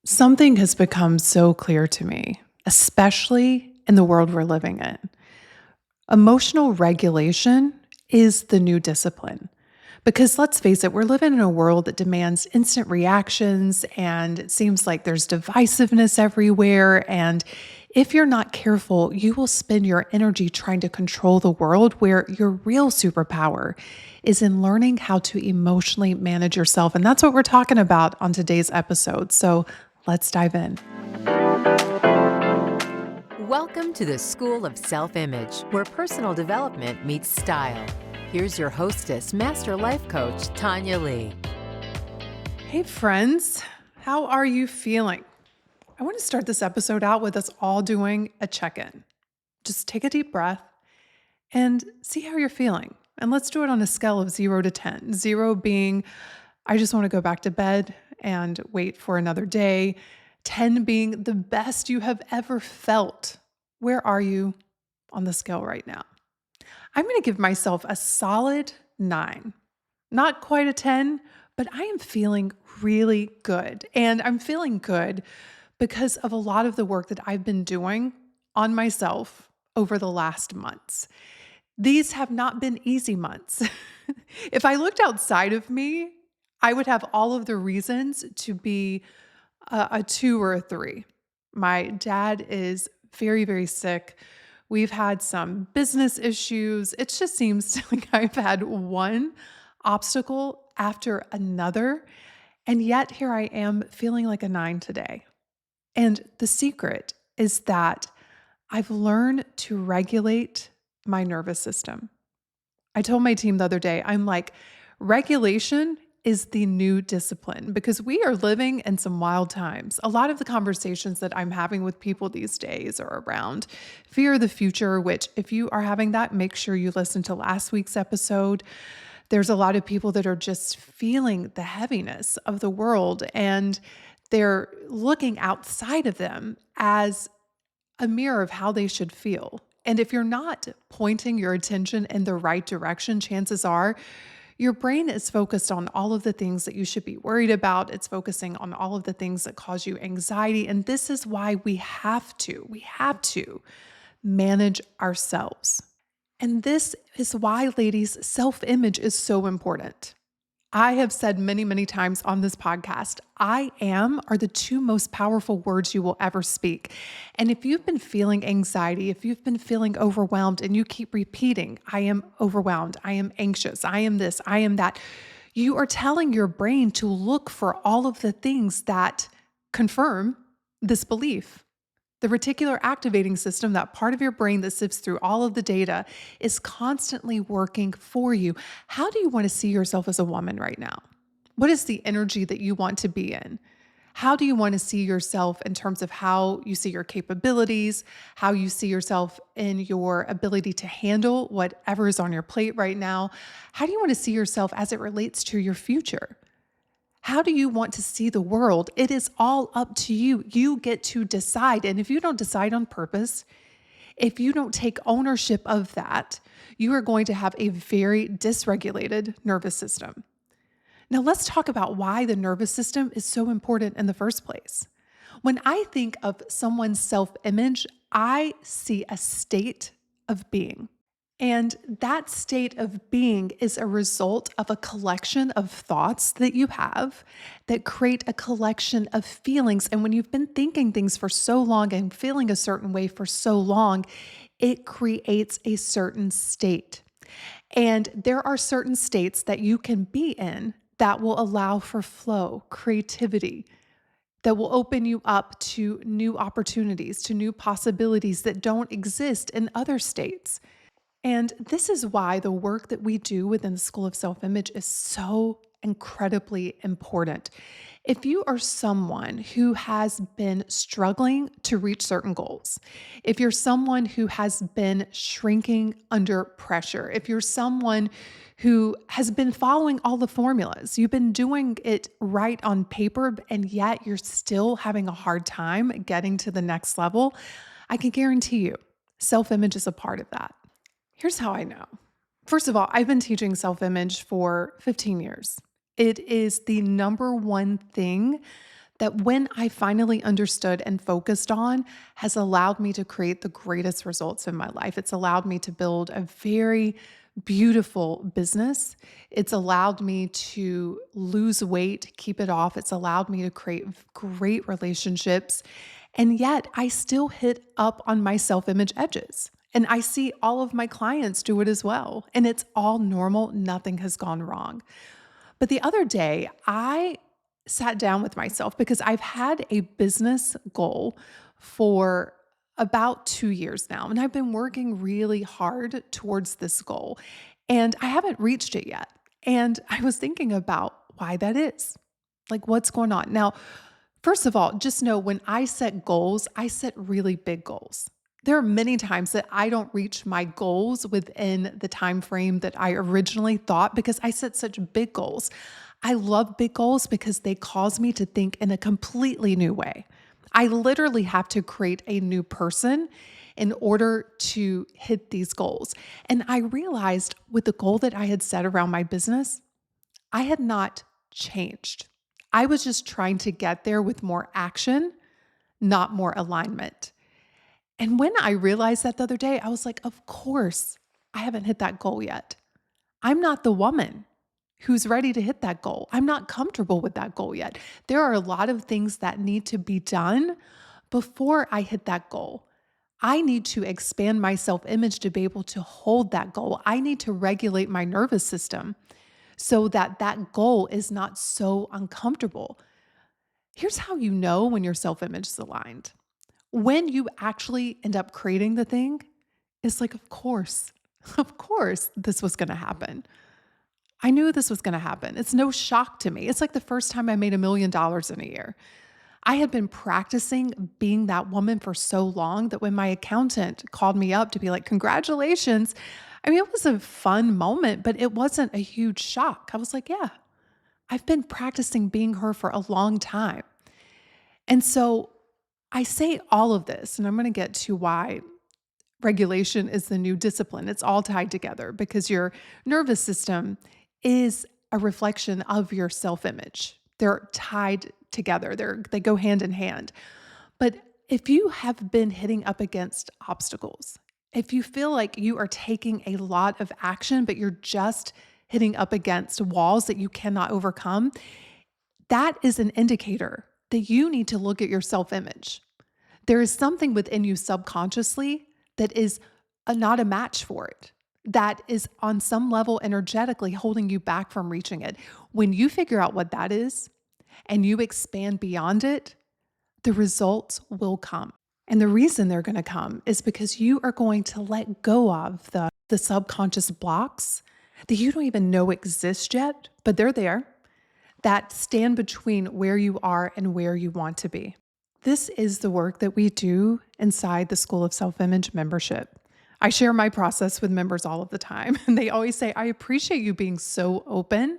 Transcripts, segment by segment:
Something has become so clear to me, especially in the world we're living in. Emotional regulation is the new discipline. Because let's face it, we're living in a world that demands instant reactions, and it seems like there's divisiveness everywhere. And if you're not careful, you will spend your energy trying to control the world where your real superpower is in learning how to emotionally manage yourself. And that's what we're talking about on today's episode. So let's dive in. Welcome to the School of Self-Image, where personal development meets style. Here's your hostess, Master Life Coach, Tonya Leigh. Hey, friends, how are you feeling? I want to start this episode out with us all doing a check in. Just take a deep breath and see how you're feeling. And let's do it on a scale of 0 to 10. 0 being, I just want to go back to bed and wait for another day. 10 being the best you have ever felt. Where are you on the scale right now? I'm going to give myself a solid 9. Not quite a 10, but I am feeling really good. And I'm feeling good because of a lot of the work that I've been doing on myself over the last months. These have not been easy months. If I looked outside of me, I would have all of the reasons to be a 2 or a 3. My dad is very, very sick. We've had some business issues. It just seems like I've had one obstacle after another. And yet here I am feeling like a 9 today. And the secret is that I've learned to regulate my nervous system. I told my team the other day, I'm like, regulation is the new discipline because we are living in some wild times. A lot of the conversations that I'm having with people these days are around fear of the future, which, if you are having that, make sure you listen to last week's episode. There's a lot of people that are just feeling the heaviness of the world, and they're looking outside of them as a mirror of how they should feel. And if you're not pointing your attention in the right direction, chances are your brain is focused on all of the things that you should be worried about. It's focusing on all of the things that cause you anxiety. And this is why we have to manage ourselves. And this is why, ladies, self-image is so important. I have said many, many times on this podcast, I am are the 2 most powerful words you will ever speak. And if you've been feeling anxiety, if you've been feeling overwhelmed and you keep repeating, I am overwhelmed, I am anxious, I am this, I am that, you are telling your brain to look for all of the things that confirm this belief. The reticular activating system, that part of your brain that sifts through all of the data, is constantly working for you. How do you want to see yourself as a woman right now? What is the energy that you want to be in? How do you want to see yourself in terms of how you see your capabilities, how you see yourself in your ability to handle whatever is on your plate right now? How do you want to see yourself as it relates to your future? How do you want to see the world? It is all up to you. You get to decide. And if you don't decide on purpose, if you don't take ownership of that, you are going to have a very dysregulated nervous system. Now, let's talk about why the nervous system is so important in the first place. When I think of someone's self-image, I see a state of being. And that state of being is a result of a collection of thoughts that you have that create a collection of feelings. And when you've been thinking things for so long and feeling a certain way for so long, it creates a certain state. And there are certain states that you can be in that will allow for flow, creativity, that will open you up to new opportunities, to new possibilities that don't exist in other states. And this is why the work that we do within the School of Self-Image is so incredibly important. If you are someone who has been struggling to reach certain goals, if you're someone who has been shrinking under pressure, if you're someone who has been following all the formulas, you've been doing it right on paper, and yet you're still having a hard time getting to the next level, I can guarantee you self-image is a part of that. Here's how I know. First of all, I've been teaching self-image for 15 years. It is the number one thing that when I finally understood and focused on has allowed me to create the greatest results in my life. It's allowed me to build a very beautiful business. It's allowed me to lose weight, keep it off. It's allowed me to create great relationships. And yet I still hit up on my self-image edges. And I see all of my clients do it as well. And it's all normal. Nothing has gone wrong. But the other day, I sat down with myself because I've had a business goal for about 2 years now, and I've been working really hard towards this goal, and I haven't reached it yet. And I was thinking about why that is. Like, what's going on? Now, first of all, just know when I set goals, I set really big goals. There are many times that I don't reach my goals within the time frame that I originally thought because I set such big goals. I love big goals because they cause me to think in a completely new way. I literally have to create a new person in order to hit these goals. And I realized with the goal that I had set around my business, I had not changed. I was just trying to get there with more action, not more alignment. And when I realized that the other day, I was like, of course, I haven't hit that goal yet. I'm not the woman who's ready to hit that goal. I'm not comfortable with that goal yet. There are a lot of things that need to be done before I hit that goal. I need to expand my self-image to be able to hold that goal. I need to regulate my nervous system so that that goal is not so uncomfortable. Here's how you know when your self-image is aligned. When you actually end up creating the thing, it's like, of course, this was going to happen. I knew this was going to happen. It's no shock to me. It's like the first time I made $1 million in a year. I had been practicing being that woman for so long that when my accountant called me up to be like, congratulations, I mean, it was a fun moment, but it wasn't a huge shock. I was like, yeah, I've been practicing being her for a long time. And so I say all of this, and I'm going to get to why regulation is the new discipline. It's all tied together because your nervous system is a reflection of your self-image. They're tied together. They go hand in hand. But if you have been hitting up against obstacles, if you feel like you are taking a lot of action, but you're just hitting up against walls that you cannot overcome, that is an indicator that you need to look at your self-image. There is something within you subconsciously that is not a match for it, that is on some level energetically holding you back from reaching it. When you figure out what that is and you expand beyond it, the results will come. And the reason they're going to come is because you are going to let go of the subconscious blocks that you don't even know exist yet, but they're there, that stand between where you are and where you want to be. This is the work that we do inside the School of Self-Image membership. I share my process with members all of the time, and they always say, I appreciate you being so open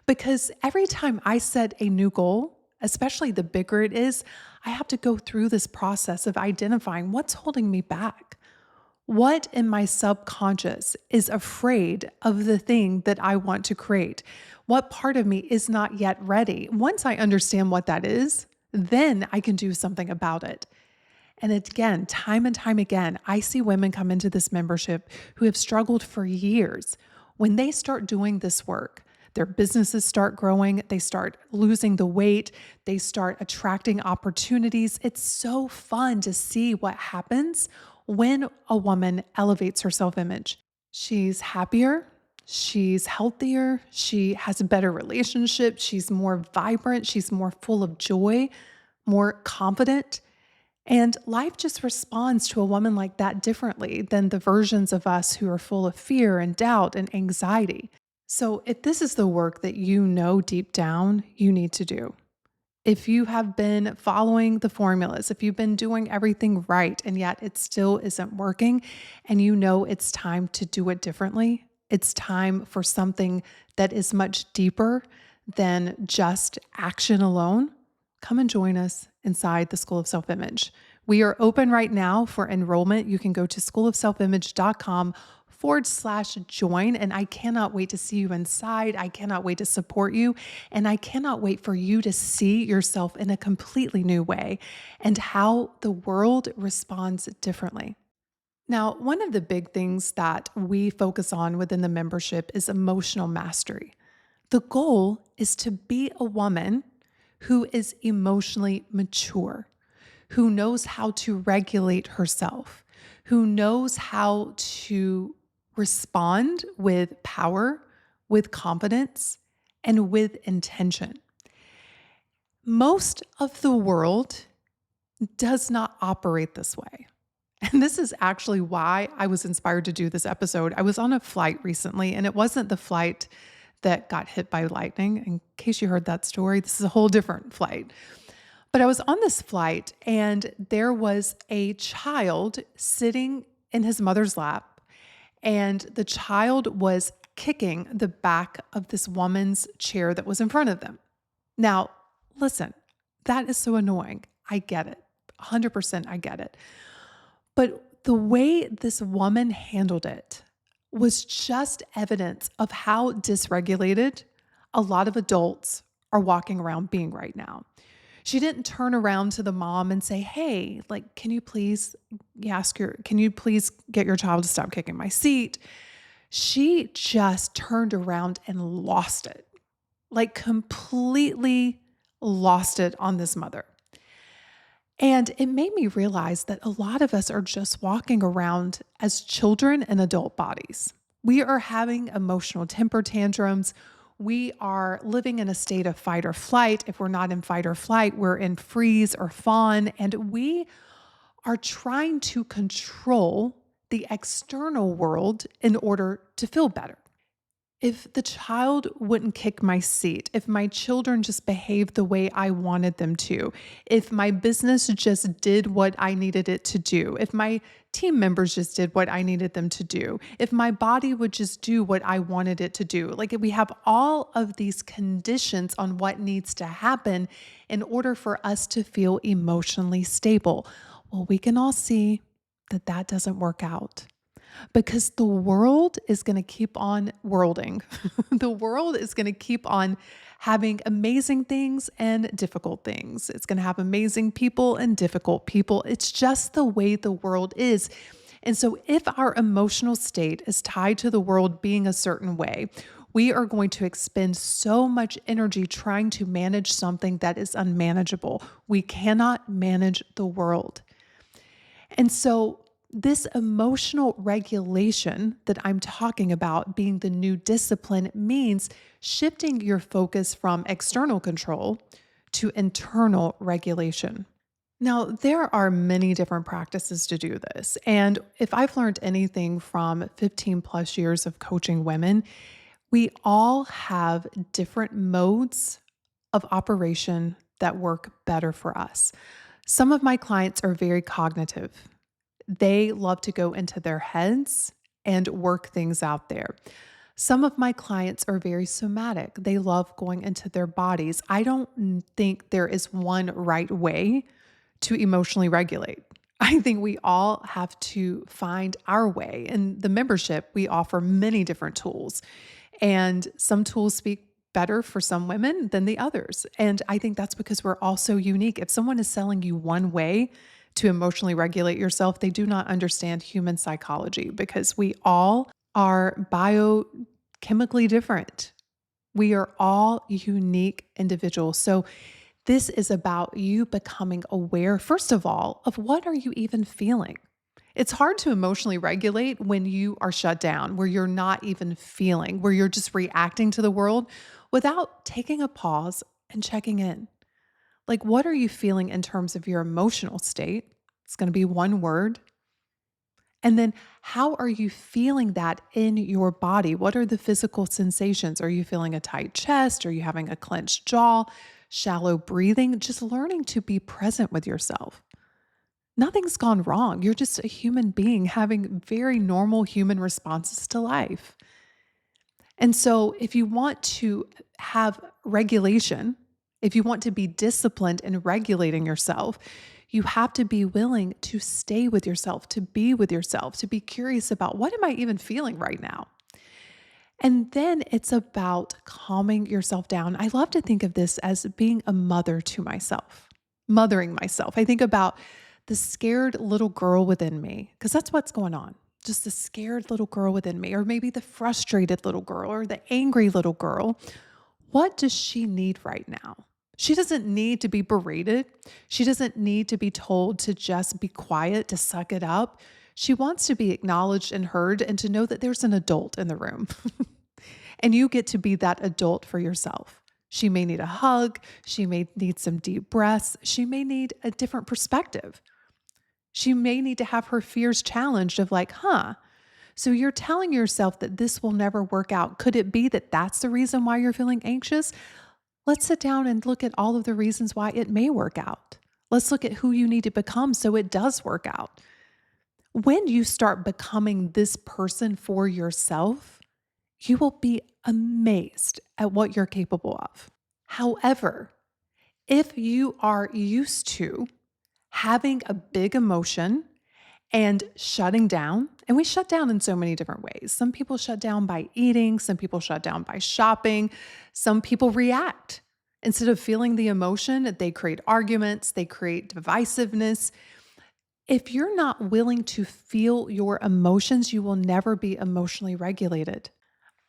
because every time I set a new goal, especially the bigger it is, I have to go through this process of identifying what's holding me back. What in my subconscious is afraid of the thing that I want to create? What part of me is not yet ready? Once I understand what that is, then I can do something about it. And again, time and time again, I see women come into this membership who have struggled for years. When they start doing this work, their businesses start growing, they start losing the weight, they start attracting opportunities. It's so fun to see what happens when a woman elevates her self-image. She's happier, she's healthier, she has a better relationship, she's more vibrant, she's more full of joy, more confident. And life just responds to a woman like that differently than the versions of us who are full of fear and doubt and anxiety. So if this is the work that you know deep down you need to do, if you have been following the formulas, if you've been doing everything right and yet it still isn't working and you know it's time to do it differently, it's time for something that is much deeper than just action alone, come and join us inside the School of Self-Image. We are open right now for enrollment. You can go to schoolofselfimage.com /join. And I cannot wait to see you inside. I cannot wait to support you. And I cannot wait for you to see yourself in a completely new way and how the world responds differently. Now, one of the big things that we focus on within the membership is emotional mastery. The goal is to be a woman who is emotionally mature, who knows how to regulate herself, who knows how to respond with power, with confidence, and with intention. Most of the world does not operate this way. And this is actually why I was inspired to do this episode. I was on a flight recently, and it wasn't the flight that got hit by lightning. In case you heard that story, this is a whole different flight. But I was on this flight, and there was a child sitting in his mother's lap, and the child was kicking the back of this woman's chair that was in front of them. Now, listen, that is so annoying. I get it. 100% I get it. But the way this woman handled it was just evidence of how dysregulated a lot of adults are walking around being right now. She didn't turn around to the mom and say, "Hey, like, can you please get your child to stop kicking my seat?" She just turned around and lost it, like completely lost it on this mother. And it made me realize that a lot of us are just walking around as children in adult bodies. We are having emotional temper tantrums. We are living in a state of fight or flight. If we're not in fight or flight, we're in freeze or fawn. And we are trying to control the external world in order to feel better. If the child wouldn't kick my seat, if my children just behaved the way I wanted them to, if my business just did what I needed it to do, if my team members just did what I needed them to do, if my body would just do what I wanted it to do, like if we have all of these conditions on what needs to happen in order for us to feel emotionally stable, well, we can all see that that doesn't work out. Because the world is going to keep on worlding. The world is going to keep on having amazing things and difficult things. It's going to have amazing people and difficult people. It's just the way the world is. And so if our emotional state is tied to the world being a certain way, we are going to expend so much energy trying to manage something that is unmanageable. We cannot manage the world. And so this emotional regulation that I'm talking about being the new discipline means shifting your focus from external control to internal regulation. Now, there are many different practices to do this. And if I've learned anything from 15 plus years of coaching women, we all have different modes of operation that work better for us. Some of my clients are very cognitive. They love to go into their heads and work things out there. Some of my clients are very somatic. They love going into their bodies. I don't think there is one right way to emotionally regulate. I think we all have to find our way. In the membership, we offer many different tools, and some tools speak better for some women than the others. And I think that's because we're all so unique. If someone is selling you one way to emotionally regulate yourself, they do not understand human psychology, because we all are biochemically different. We are all unique individuals. So this is about you becoming aware, first of all, of what are you even feeling? It's hard to emotionally regulate when you are shut down, where you're not even feeling, where you're just reacting to the world without taking a pause and checking in. Like, what are you feeling in terms of your emotional state? It's going to be one word. And then how are you feeling that in your body? What are the physical sensations? Are you feeling a tight chest? Are you having a clenched jaw? Shallow breathing? Just learning to be present with yourself. Nothing's gone wrong. You're just a human being having very normal human responses to life. And so if you want to have regulation, if you want to be disciplined in regulating yourself, You have to be willing to stay with yourself, to be with yourself, to be curious about what am I even feeling right now? And then it's about calming yourself down. I love to think of this as being a mother to myself, mothering myself. I think about the scared little girl within me, because that's what's going on. Just the scared little girl within me, or maybe the frustrated little girl, or the angry little girl. What does she need right now? She doesn't need to be berated. She doesn't need to be told to just be quiet, to suck it up. She wants to be acknowledged and heard and to know that there's an adult in the room. And you get to be that adult for yourself. She may need a hug. She may need some deep breaths. She may need a different perspective. She may need to have her fears challenged of like, so you're telling yourself that this will never work out. Could it be that that's the reason why you're feeling anxious? Let's sit down and look at all of the reasons why it may work out. Let's look at who you need to become so it does work out. When you start becoming this person for yourself, you will be amazed at what you're capable of. However, if you are used to having a big emotion and shutting down, and we shut down in so many different ways. Some people shut down by eating, some people shut down by shopping, some people react. Instead of feeling the emotion, they create arguments, they create divisiveness. If you're not willing to feel your emotions, you will never be emotionally regulated.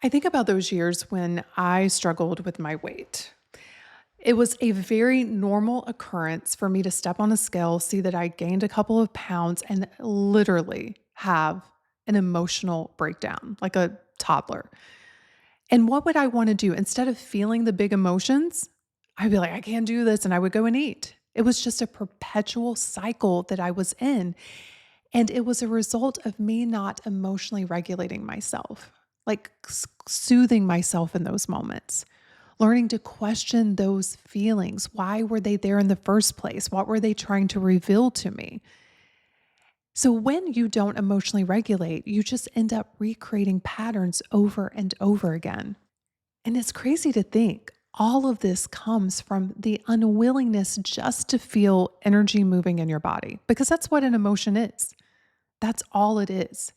I think about those years when I struggled with my weight. It was a very normal occurrence for me to step on a scale, see that I gained a couple of pounds, and literally have an emotional breakdown like a toddler. And what would I want to do? Instead of feeling the big emotions, I'd be like, I can't do this. And I would go and eat. It was just a perpetual cycle that I was in. And it was a result of me not emotionally regulating myself, like soothing myself in those moments, learning to question those feelings. Why were they there in the first place? What were they trying to reveal to me? So when you don't emotionally regulate, you just end up recreating patterns over and over again. And it's crazy to think all of this comes from the unwillingness just to feel energy moving in your body, because that's what an emotion is. That's all it is.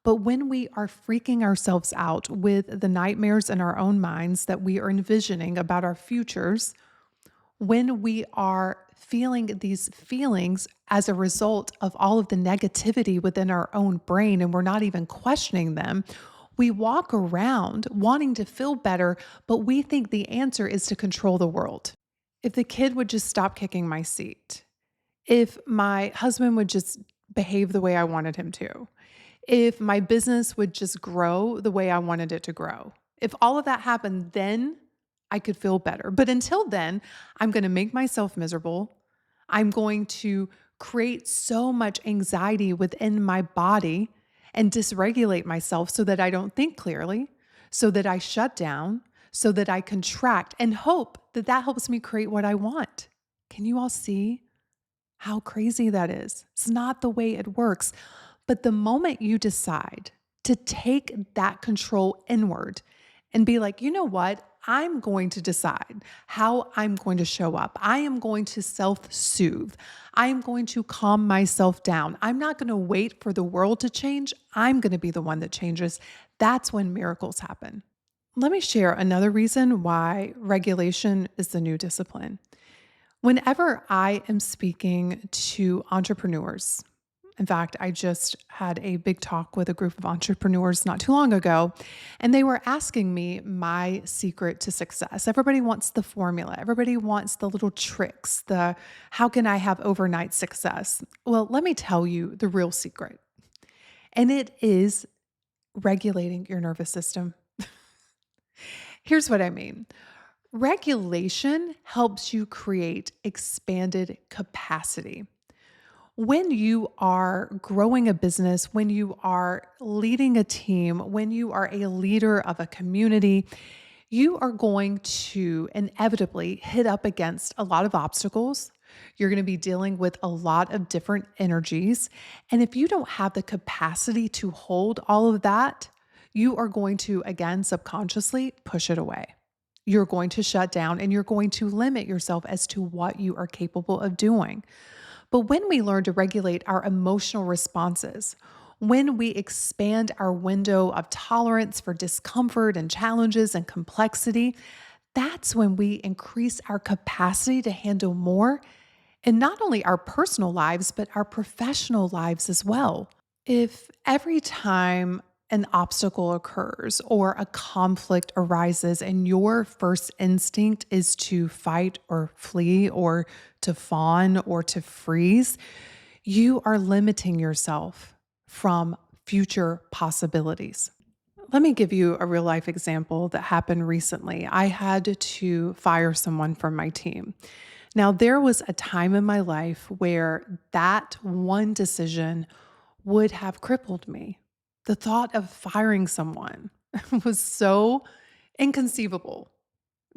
But when we are freaking ourselves out with the nightmares in our own minds that we are envisioning about our futures, when we are feeling these feelings as a result of all of the negativity within our own brain and we're not even questioning them, we walk around wanting to feel better, but we think the answer is to control the world. If the kid would just stop kicking my seat, if my husband would just behave the way I wanted him to, if my business would just grow the way I wanted it to grow, if all of that happened, then I could feel better. But until then, I'm going to make myself miserable. I'm going to create so much anxiety within my body and dysregulate myself so that I don't think clearly, so that I shut down, so that I contract and hope that that helps me create what I want. Can you all see how crazy that is? It's not the way it works. But the moment you decide to take that control inward and be like, you know what? I'm going to decide how I'm going to show up. I am going to self-soothe. I am going to calm myself down. I'm not going to wait for the world to change. I'm going to be the one that changes. That's when miracles happen. Let me share another reason why regulation is the new discipline. Whenever I am speaking to entrepreneurs, in fact, I just had a big talk with a group of entrepreneurs not too long ago, and they were asking me my secret to success. Everybody wants the formula. Everybody wants the little tricks, the how can I have overnight success? Well, let me tell you the real secret. And it is regulating your nervous system. Here's what I mean. Regulation helps you create expanded capacity. When you are growing a business, when you are leading a team, when you are a leader of a community, you are going to inevitably hit up against a lot of obstacles. You're going to be dealing with a lot of different energies. And if you don't have the capacity to hold all of that, you are going to, again, subconsciously push it away. You're going to shut down and you're going to limit yourself as to what you are capable of doing. But when we learn to regulate our emotional responses, when we expand our window of tolerance for discomfort and challenges and complexity, that's when we increase our capacity to handle more in not only our personal lives, but our professional lives as well. If every time an obstacle occurs or a conflict arises and your first instinct is to fight or flee or to fawn or to freeze, you are limiting yourself from future possibilities. Let me give you a real life example that happened recently. I had to fire someone from my team. Now, there was a time in my life where that one decision would have crippled me. The thought of firing someone was so inconceivable.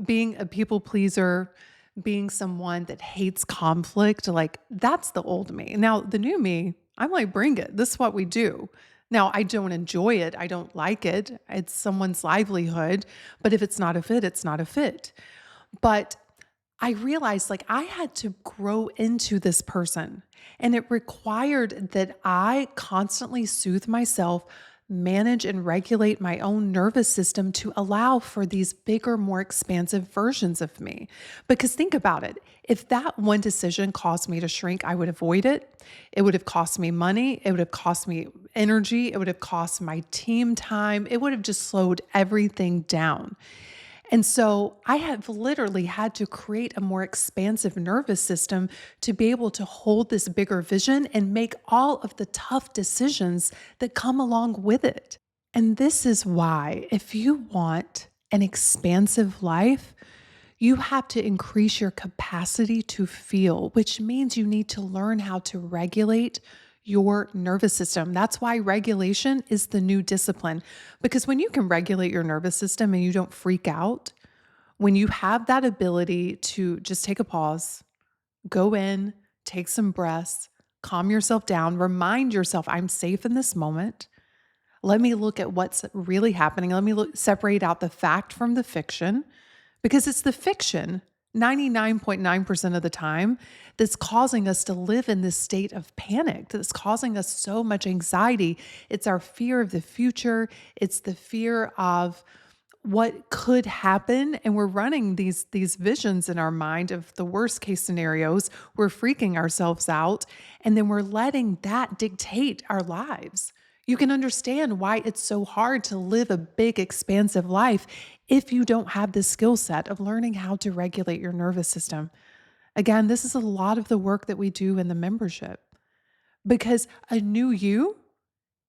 Being a people pleaser, being someone that hates conflict, like that's the old me. Now, the new me, I'm like, bring it. This is what we do. Now, I don't enjoy it. I don't like it. It's someone's livelihood. But if it's not a fit, it's not a fit. But I realized like I had to grow into this person, and it required that I constantly soothe myself, manage and regulate my own nervous system to allow for these bigger, more expansive versions of me. Because think about it. If that one decision caused me to shrink, I would avoid it. It would have cost me money. It would have cost me energy. It would have cost my team time. It would have just slowed everything down. And so I have literally had to create a more expansive nervous system to be able to hold this bigger vision and make all of the tough decisions that come along with it. And this is why, if you want an expansive life, you have to increase your capacity to feel, which means you need to learn how to regulate your nervous system. That's why regulation is the new discipline. Because when you can regulate your nervous system and you don't freak out, when you have that ability to just take a pause, go in, take some breaths, calm yourself down, remind yourself, I'm safe in this moment. Let me look at what's really happening. Let me separate out the fact from the fiction, because it's the fiction 99.9% of the time that's causing us to live in this state of panic, that's causing us so much anxiety. It's our fear of the future. It's the fear of what could happen. And we're running these visions in our mind of the worst case scenarios. We're freaking ourselves out. And then we're letting that dictate our lives. You can understand why it's so hard to live a big, expansive life if you don't have the skill set of learning how to regulate your nervous system. Again, this is a lot of the work that we do in the membership, because a new you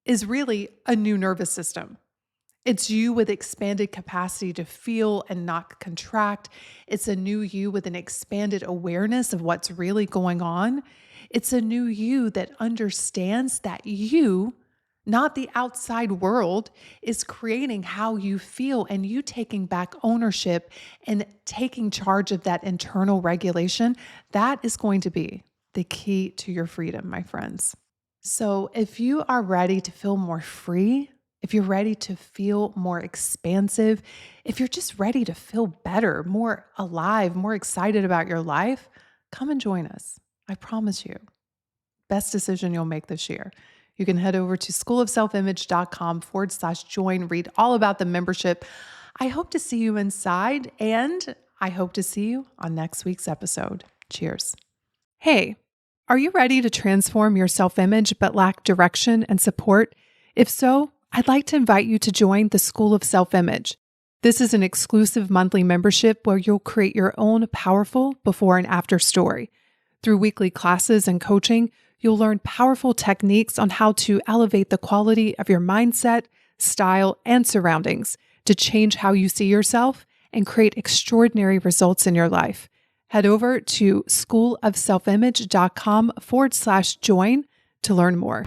is really a new nervous system. It's you with expanded capacity to feel and not contract. It's a new you with an expanded awareness of what's really going on. It's a new you that understands that you, not the outside world, is creating how you feel, and you taking back ownership and taking charge of that internal regulation. That is going to be the key to your freedom, my friends. So if you are ready to feel more free, if you're ready to feel more expansive, if you're just ready to feel better, more alive, more excited about your life, come and join us. I promise you, best decision you'll make this year. You can head over to schoolofselfimage.com/join, read all about the membership. I hope to see you inside, and I hope to see you on next week's episode. Cheers. Hey, are you ready to transform your self-image but lack direction and support? If so, I'd like to invite you to join the School of Self-Image. This is an exclusive monthly membership where you'll create your own powerful before and after story. Through weekly classes and coaching, you'll learn powerful techniques on how to elevate the quality of your mindset, style, and surroundings to change how you see yourself and create extraordinary results in your life. Head over to schoolofselfimage.com/join to learn more.